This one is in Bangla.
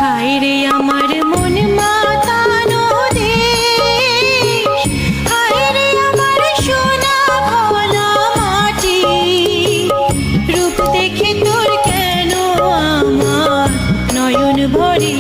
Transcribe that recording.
হায় রে আমার মন মাতানো দেশ, হায় রে আমার সোনা ভোলা মাটি। রূপ দেখে তোর কেন আমার নয়ন ভরে